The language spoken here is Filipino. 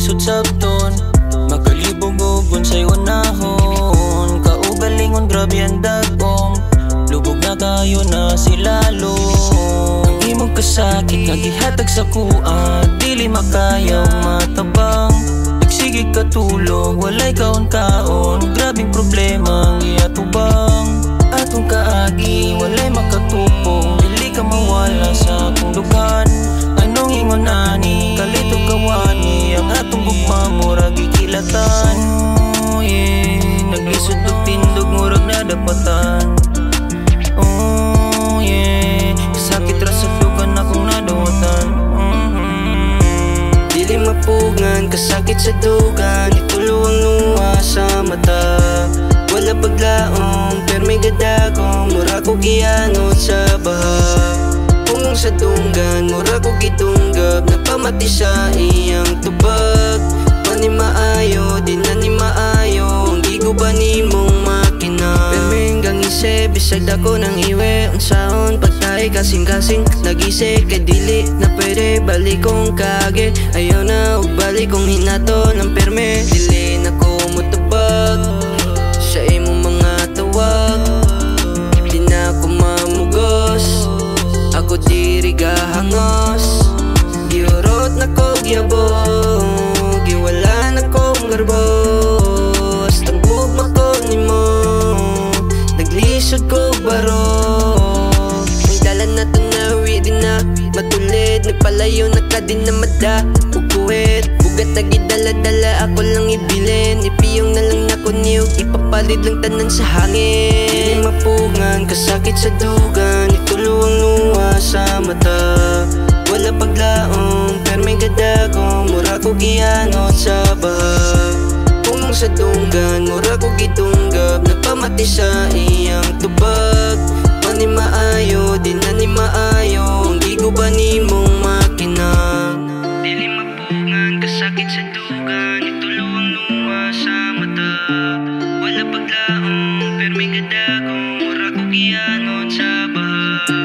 lisod sabton, makalibog og unsay unahon. Kaugalingon grabe ang dagom, lubog na kayo na silalong. Ang imong kasakit nga gihatag sa kuat, dili makayaw matabang. Nagsige katulog, walay kaon-kaon, grabing problema ang iatubang. Atong kaagi, walay makatupong, dili ka mawala sa akong dughan. Anong ingon ani, kalito kawani, ang atong gugma murag gikilatan. Oh yeah, naglisod og tindog murag nadapatan. Oh yeah, sakit ra sa dugan akong nadawatan. Dili mapugan, kasakit sa dugan, itulo ang luha sa mata. Wala paglaong, pero may gadagong, mura ko gianot sa baha. Pungong sa dunggan, mura ko gitunggab, napamati sa iyang tubag. Pani maayo, di na ni maayo, ang gigo ba ni mong makina. Permenggang isip, bisag dako ng iwe, unsaon pagtay kasing-kasing. Nagisik kay dili na pwede balik kong kage. Ayaw na og balik kong hinato ng perme, dili na ko mutubag sa imong mga tawag. Di na ko mamugos, ako diri gahangos. Giurot na ko gyabog, giwala na kong garbos. Tanggugma ko nimo, naglisod ko baro. Ang dalan na tanawi din na matulid, nagpalayo na ka din na mada uguhit. Bugat na gidala-dala, ako lang ibilin. Ipiyong na lang nako niyog, ipapalit lang tanan sa hangin. Dili mapugan, kasakit sa dugan, itulo ang luha sa mata. Wala paglaong, pero may gadagong, mura ko gianot sa baha. Pungong sa dunggan, mura ko gitunggab, napamati sa iyang tubag. Pani maayo, di na ni maayo, ang gigo ba ni mong makina. Dili mapugan, kasakit sa dugan, itulo ang luha sa mata. Wala paglaong, pero may gadagong, mura ko gianot sa baha.